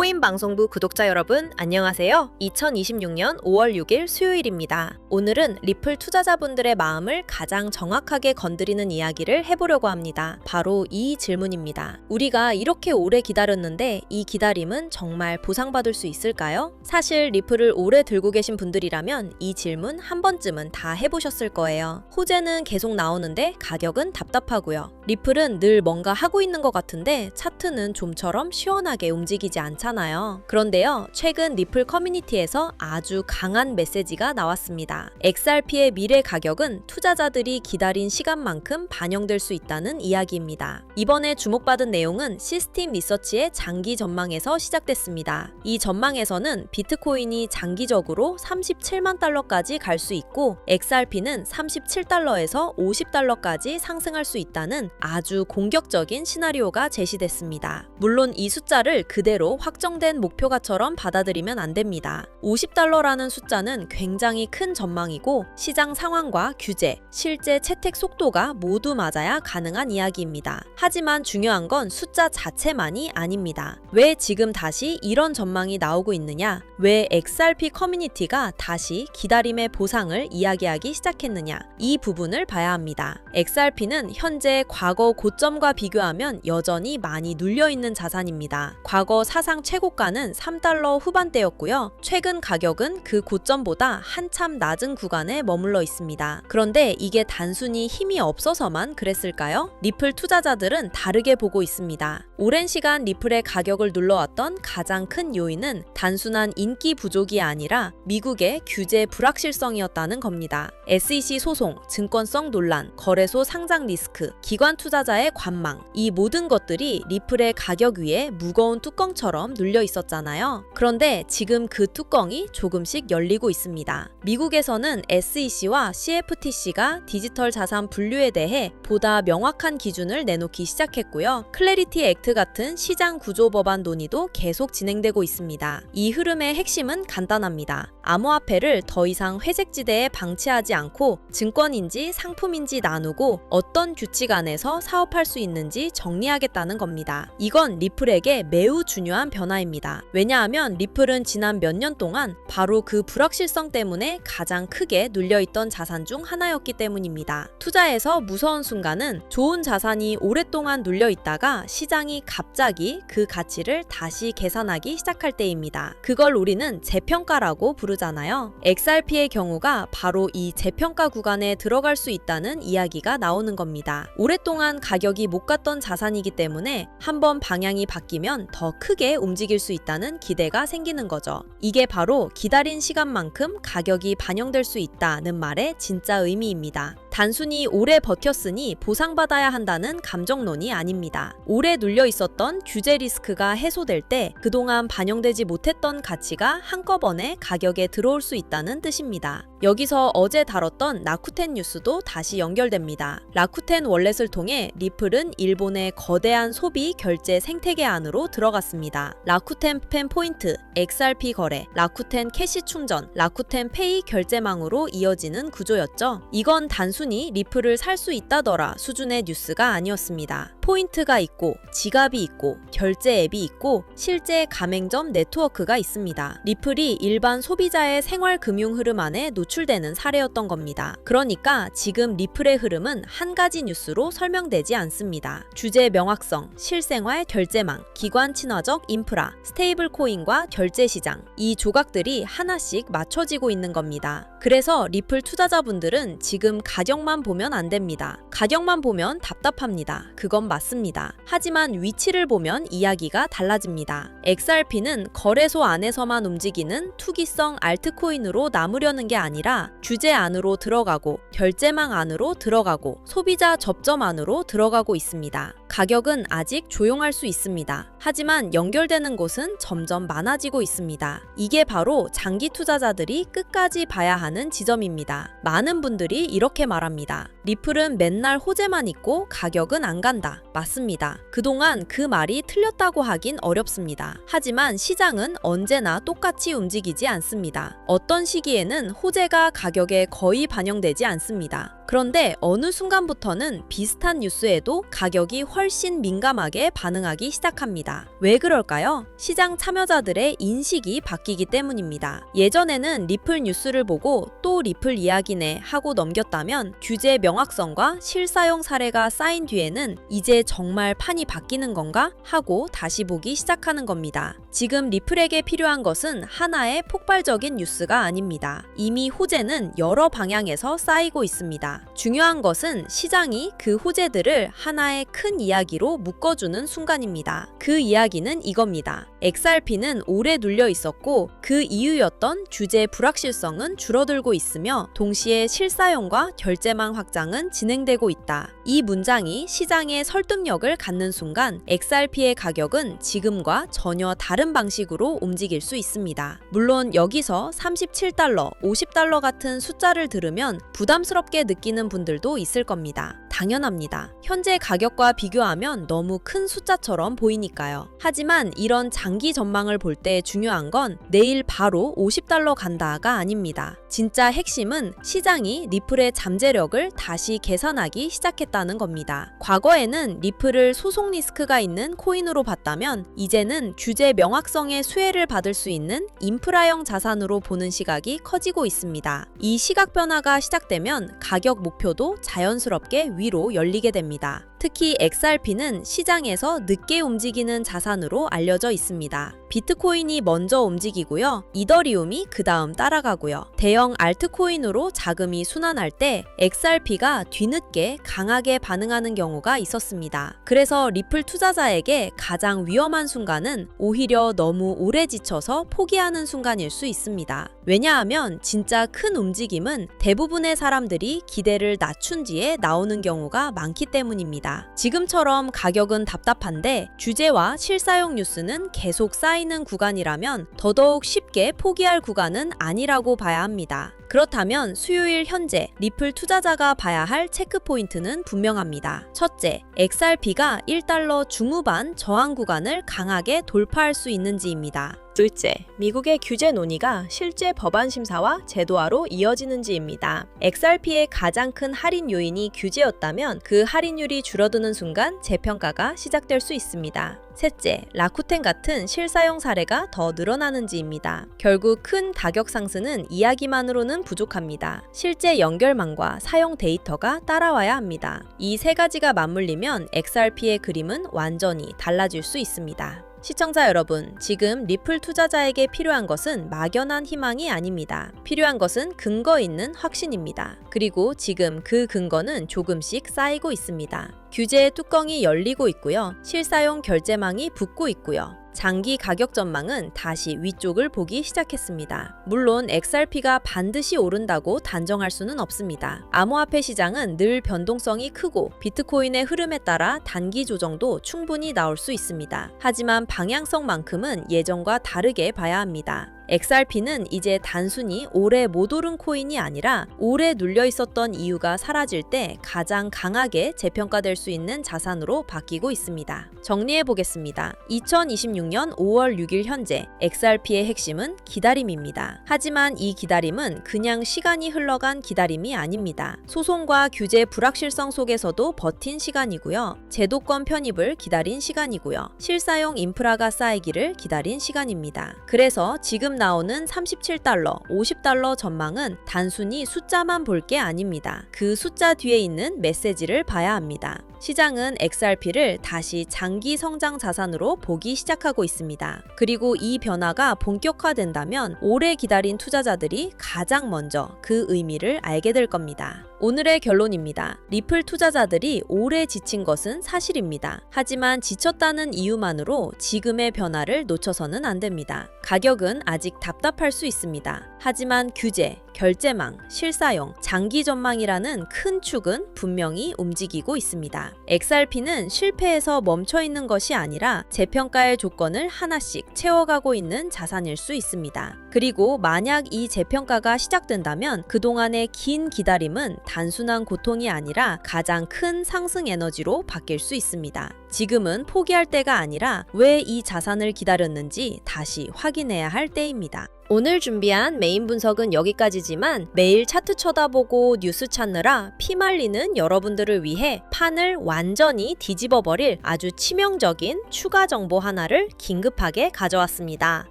코인 방송부 구독자 여러분 안녕하세요. 2026년 5월 6일 수요일입니다. 오늘은 리플 투자자분들의 마음을 가장 정확하게 건드리는 이야기를 해보려고 합니다. 바로 이 질문입니다. 우리가 이렇게 오래 기다렸는데 이 기다림은 정말 보상받을 수 있을까요? 사실 리플을 오래 들고 계신 분들이라면 이 질문 한 번쯤은 다 해보셨을 거예요. 호재는 계속 나오는데 가격은 답답하고요. 리플은 늘 뭔가 하고 있는 것 같은데 차트는 좀처럼 시원하게 움직이지 않잖아요. 그런데요, 최근 리플 커뮤니티에서 아주 강한 메시지가 나왔습니다. XRP의 미래 가격은 투자자들이 기다린 시간만큼 반영될 수 있다는 이야기입니다. 이번에 주목받은 내용은 시스템 리서치의 장기 전망에서 시작됐습니다. 이 전망에서는 비트코인이 장기적으로 37만 달러까지 갈 수 있고 XRP는 37달러에서 50달러까지 상승할 수 있다는 아주 공격적인 시나리오가 제시됐습니다. 물론 이 숫자를 그대로 확정된 목표가처럼 받아들이면 안 됩니다. 50달러라는 숫자는 굉장히 큰 전망이고 시장 상황과 규제, 실제 채택 속도가 모두 맞아야 가능한 이야기입니다. 하지만 중요한 건 숫자 자체만이 아닙니다. 왜 지금 다시 이런 전망이 나오고 있느냐? 왜 XRP 커뮤니티가 다시 기다림의 보상을 이야기하기 시작했느냐? 이 부분을 봐야 합니다. XRP는 현재 과거 고점과 비교하면 여전히 많이 눌려있는 자산입니다. 과거 사상 최고가는 3달러 후반대였고요. 최근 가격은 그 고점보다 한참 낮은 구간에 머물러 있습니다. 그런데 이게 단순히 힘이 없어서만 그랬을까요? 리플 투자자들은 다르게 보고 있습니다. 오랜 시간 리플의 가격을 눌러왔던 가장 큰 요인은 단순한 인기 부족이 아니라 미국의 규제 불확실성이었다는 겁니다. SEC 소송, 증권성 논란, 거래소 상장 리스크, 기관 투자자의 관망, 이 모든 것들이 리플의 가격 위에 무거운 뚜껑처럼 눌려 있었잖아요. 그런데 지금 그 뚜껑이 조금씩 열리고 있습니다. 미국에서는 SEC와 CFTC가 디지털 자산 분류에 대해 보다 명확한 기준을 내놓기 시작했고요. 클래리티 액트 같은 시장 구조 법안 논의도 계속 진행되고 있습니다. 이 흐름의 핵심은 간단합니다. 암호화폐를 더 이상 회색지대에 방치하지 않고 증권인지 상품인지 나누고 어떤 규칙 안에서 사업할 수 있는지 정리하겠다는 겁니다. 이건 리플에게 매우 중요한 변화입니다. 왜냐하면 리플은 지난 몇 년 동안 바로 그 불확실성 때문에 가장 크게 눌려있던 자산 중 하나였기 때문입니다. 투자에서 무서운 순간은 좋은 자산이 오랫동안 눌려있다가 시장이 갑자기 그 가치를 다시 계산하기 시작할 때입니다. 그걸 우리는 재평가라고 부르잖아요. XRP의 경우가 바로 이 재평가 구간에 들어갈 수 있다는 이야기가 나오는 겁니다. 오랫동안 가격이 못 갔던 자산이기 때문에 한번 방향이 바뀌면 더 크게 움직일 수 있다는 기대가 생기는 거죠. 이게 바로 기다린 시간만큼 가격이 반영될 수 있다는 말의 진짜 의미입니다. 단순히 오래 버텼으니 보상받아야 한다는 감정론이 아닙니다. 오래 눌려 있었던 규제 리스크가 해소될 때 그동안 반영되지 못했던 가치가 한꺼번에 가격에 들어올 수 있다는 뜻입니다. 여기서 어제 다뤘던 라쿠텐 뉴스도 다시 연결됩니다. 라쿠텐 월렛을 통해 리플은 일본의 거대한 소비 결제 생태계 안으로 들어갔습니다. 라쿠텐 팬 포인트, XRP 거래, 라쿠텐 캐시 충전, 라쿠텐 페이 결제망으로 이어지는 구조였죠. 이건 단순히 리플을 살 수 있다더라 수준의 뉴스가 아니었습니다. 포인트가 있고 지갑이 있고 결제 앱이 있고 실제 가맹점 네트워크가 있습니다. 리플이 일반 소비자의 생활 금융 흐름 안에 노출되는 사례였던 겁니다. 그러니까 지금 리플의 흐름은 한 가지 뉴스로 설명되지 않습니다. 주제 명확성, 실생활 결제망, 기관 친화적 인프라, 스테이블 코인과 결제 시장, 이 조각들이 하나씩 맞춰지고 있는 겁니다. 그래서 리플 투자자분들은 지금 가격만 보면 안 됩니다. 가격만 보면 답답합니다. 그건 맞습니다. 하지만 위치를 보면 이야기가 달라집니다. XRP는 거래소 안에서만 움직이는 투기성 알트코인으로 남으려는 게 아니라 규제 안으로 들어가고 결제망 안으로 들어가고 소비자 접점 안으로 들어가고 있습니다. 가격은 아직 조용할 수 있습니다. 하지만 연결되는 곳은 점점 많아지고 있습니다. 이게 바로 장기 투자자들이 끝까지 봐야 하는 지점입니다. 많은 분들이 이렇게 말합니다. 리플은 맨날 호재만 있고 가격은 안 간다. 맞습니다. 그동안 그 말이 틀렸다고 하긴 어렵습니다. 하지만 시장은 언제나 똑같이 움직이지 않습니다. 어떤 시기에는 호재가 가격에 거의 반영되지 않습니다. 그런데 어느 순간부터는 비슷한 뉴스에도 가격이 훨씬 민감하게 반응하기 시작합니다. 왜 그럴까요? 시장 참여자들의 인식이 바뀌기 때문입니다. 예전에는 리플 뉴스를 보고 또 리플 이야기네 하고 넘겼다면 규제 명확성과 실사용 사례가 쌓인 뒤에는 이제 정말 판이 바뀌는 건가 하고 다시 보기 시작하는 겁니다. 지금 리플에게 필요한 것은 하나의 폭발적인 뉴스가 아닙니다. 이미 호재는 여러 방향에서 쌓이고 있습니다. 중요한 것은 시장이 그 호재들을 하나의 큰 이야기로 묶어주는 순간입니다. 그 이야기는 이겁니다. XRP는 오래 눌려 있었고 그 이유였던 규제 불확실성은 줄어들고 있으며 동시에 실사용과 결제망 확장은 진행되고 있다. 이 문장이 시장의 설득력을 갖는 순간 XRP의 가격은 지금과 전혀 다른 방식으로 움직일 수 있습니다. 물론 여기서 37달러, 50달러 같은 숫자를 들으면 부담스럽게 느끼는 분들도 있을 겁니다. 당연합니다. 현재 가격과 비교하면 너무 큰 숫자처럼 보이니까요. 하지만 이런 장기 전망을 볼 때 중요한 건 내일 바로 50달러 간다가 아닙니다. 진짜 핵심은 시장이 리플의 잠재력을 다시 계산하기 시작했다는 겁니다. 과거에는 리플을 소송 리스크가 있는 코인으로 봤다면 이제는 규제 명확성의 수혜를 받을 수 있는 인프라형 자산으로 보는 시각이 커지고 있습니다. 이 시각 변화가 시작되면 가격 목표도 자연스럽게 위로 열리게 됩니다. 특히 XRP는 시장에서 늦게 움직이는 자산으로 알려져 있습니다. 비트코인이 먼저 움직이고요. 이더리움이 그 다음 따라가고요. 대형 알트코인으로 자금이 순환할 때 XRP가 뒤늦게 강하게 반응하는 경우가 있었습니다. 그래서 리플 투자자에게 가장 위험한 순간은 오히려 너무 오래 지쳐서 포기하는 순간일 수 있습니다. 왜냐하면 진짜 큰 움직임은 대부분의 사람들이 기대를 낮춘 뒤에 나오는 경우가 많기 때문입니다. 지금처럼 가격은 답답한데 규제와 실사용 뉴스는 계속 쌓이는 구간이라면 더더욱 쉽게 포기할 구간은 아니라고 봐야 합니다. 그렇다면 수요일 현재 리플 투자자가 봐야 할 체크포인트는 분명합니다. 첫째, XRP가 1달러 중후반 저항 구간을 강하게 돌파할 수 있는지입니다. 둘째, 미국의 규제 논의가 실제 법안 심사와 제도화로 이어지는지입니다. XRP의 가장 큰 할인 요인이 규제였다면 그 할인율이 줄어드는 순간 재평가가 시작될 수 있습니다. 셋째, 라쿠텐 같은 실사용 사례가 더 늘어나는지입니다. 결국 큰 가격 상승은 이야기만으로는 부족합니다. 실제 연결망과 사용 데이터가 따라와야 합니다. 이 세 가지가 맞물리면 XRP의 그림은 완전히 달라질 수 있습니다. 시청자 여러분, 지금 리플 투자자에게 필요한 것은 막연한 희망이 아닙니다. 필요한 것은 근거 있는 확신입니다. 그리고 지금 그 근거는 조금씩 쌓이고 있습니다. 규제의 뚜껑이 열리고 있고요. 실사용 결제망이 붙고 있고요. 장기 가격 전망은 다시 위쪽을 보기 시작했습니다. 물론 XRP가 반드시 오른다고 단정할 수는 없습니다. 암호화폐 시장은 늘 변동성이 크고 비트코인의 흐름에 따라 단기 조정도 충분히 나올 수 있습니다. 하지만 방향성만큼은 예전과 다르게 봐야 합니다. XRP는 이제 단순히 오래 못 오른 코인이 아니라 오래 눌려 있었던 이유가 사라질 때 가장 강하게 재평가될 수 있는 자산으로 바뀌고 있습니다. 정리해 보겠습니다. 2026년 5월 6일 현재 XRP의 핵심은 기다림입니다. 하지만 이 기다림은 그냥 시간이 흘러간 기다림이 아닙니다. 소송과 규제 불확실성 속에서도 버틴 시간이고요. 제도권 편입을 기다린 시간이고요. 실사용 인프라가 쌓이기를 기다린 시간입니다. 그래서 지금 나오는 37달러, 50달러 전망은 단순히 숫자만 볼 게 아닙니다. 그 숫자 뒤에 있는 메시지를 봐야 합니다. 시장은 XRP를 다시 장기 성장 자산으로 보기 시작하고 있습니다. 그리고 이 변화가 본격화된다면 오래 기다린 투자자들이 가장 먼저 그 의미를 알게 될 겁니다. 오늘의 결론입니다. 리플 투자자들이 오래 지친 것은 사실입니다. 하지만 지쳤다는 이유만으로 지금의 변화를 놓쳐서는 안 됩니다. 가격은 아직 답답할 수 있습니다. 하지만 규제, 결제망, 실사용, 장기 전망이라는 큰 축은 분명히 움직이고 있습니다. XRP는 실패해서 멈춰 있는 것이 아니라 재평가의 조건을 하나씩 채워가고 있는 자산일 수 있습니다. 그리고 만약 이 재평가가 시작된다면 그동안의 긴 기다림은 단순한 고통이 아니라 가장 큰 상승 에너지로 바뀔 수 있습니다. 지금은 포기할 때가 아니라 왜 이 자산을 기다렸는지 다시 확인해야 할 때입니다. 오늘 준비한 메인 분석은 여기까지지만 매일 차트 쳐다보고 뉴스 찾느라 피말리는 여러분들을 위해 판을 완전히 뒤집어버릴 아주 치명적인 추가 정보 하나를 긴급하게 가져왔습니다.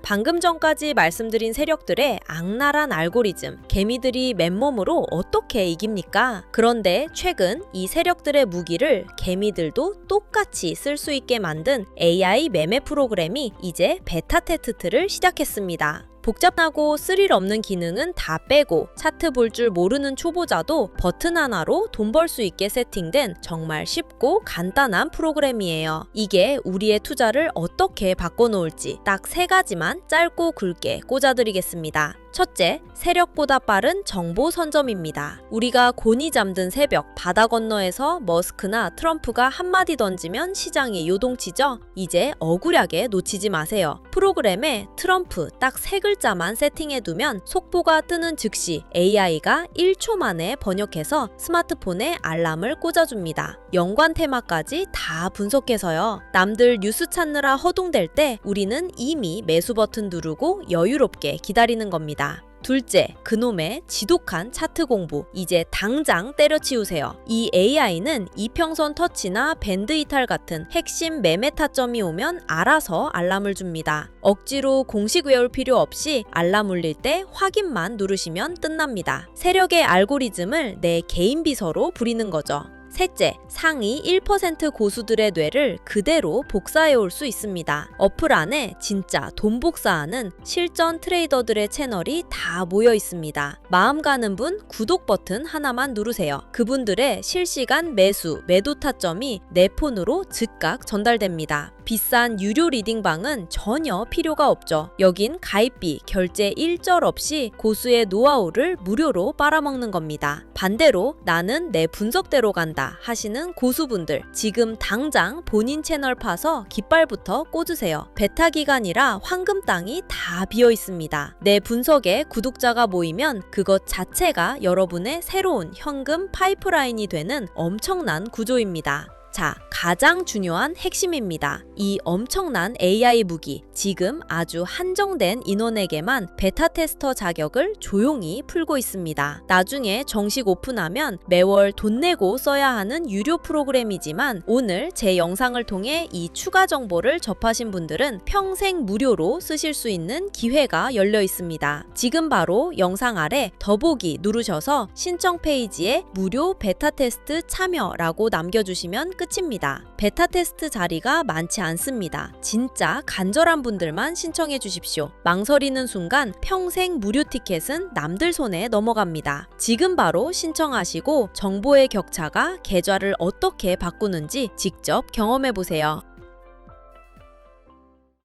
방금 전까지 말씀드린 세력들의 악랄한 알고리즘, 개미들이 맨몸으로 어떻게 이깁니까? 그런데 최근 이 세력들의 무기를 개미들도 똑같이 쓸 수 있게 만든 AI 매매 프로그램이 이제 베타 테스트를 시작했습니다. 복잡하고 스릴 없는 기능은 다 빼고 차트 볼 줄 모르는 초보자도 버튼 하나로 돈 벌 수 있게 세팅된 정말 쉽고 간단한 프로그램이에요. 이게 우리의 투자를 어떻게 바꿔놓을지 딱 3가지만 짧고 굵게 꽂아드리겠습니다. 첫째, 세력보다 빠른 정보 선점입니다. 우리가 곤히 잠든 새벽 바다 건너에서 머스크나 트럼프가 한마디 던지면 시장이 요동치죠? 이제 억울하게 놓치지 마세요. 프로그램에 트럼프 딱 3글자만 세팅해두면 속보가 뜨는 즉시 AI가 1초 만에 번역해서 스마트폰에 알람을 꽂아줍니다. 연관 테마까지 다 분석해서요. 남들 뉴스 찾느라 허둥댈 때 우리는 이미 매수 버튼 누르고 여유롭게 기다리는 겁니다. 둘째, 그놈의 지독한 차트 공부 이제 당장 때려치우세요. 이 AI는 이평선 터치나 밴드 이탈 같은 핵심 매매 타점이 오면 알아서 알람을 줍니다. 억지로 공식 외울 필요 없이 알람 울릴 때 확인만 누르시면 끝납니다. 세력의 알고리즘을 내 개인 비서로 부리는 거죠. 셋째, 상위 1% 고수들의 뇌를 그대로 복사해 올 수 있습니다. 어플 안에 진짜 돈 복사하는 실전 트레이더들의 채널이 다 모여 있습니다. 마음 가는 분 구독 버튼 하나만 누르세요. 그분들의 실시간 매수, 매도 타점이 내 폰으로 즉각 전달됩니다. 비싼 유료 리딩방은 전혀 필요가 없죠. 여긴 가입비, 결제 일절 없이 고수의 노하우를 무료로 빨아먹는 겁니다. 반대로 나는 내 분석대로 간다 하시는 고수분들 지금 당장 본인 채널 파서 깃발부터 꽂으세요. 베타 기간이라 황금 땅이 다 비어 있습니다. 내 분석에 구독자가 모이면 그것 자체가 여러분의 새로운 현금 파이프라인이 되는 엄청난 구조입니다. 자, 가장 중요한 핵심입니다. 이 엄청난 AI 무기, 지금 아주 한정된 인원에게만 베타 테스터 자격을 조용히 풀고 있습니다. 나중에 정식 오픈하면 매월 돈 내고 써야 하는 유료 프로그램이지만 오늘 제 영상을 통해 이 추가 정보를 접하신 분들은 평생 무료로 쓰실 수 있는 기회가 열려 있습니다. 지금 바로 영상 아래 더보기 누르셔서 신청 페이지에 무료 베타 테스트 참여라고 남겨주시면 끝입니다. 베타 테스트 자리가 많지 않습니다. 진짜 간절한 분들만 신청해 주십시오. 망설이는 순간 평생 무료 티켓은 남들 손에 넘어갑니다. 지금 바로 신청하시고 정보의 격차가 계좌를 어떻게 바꾸는지 직접 경험해 보세요.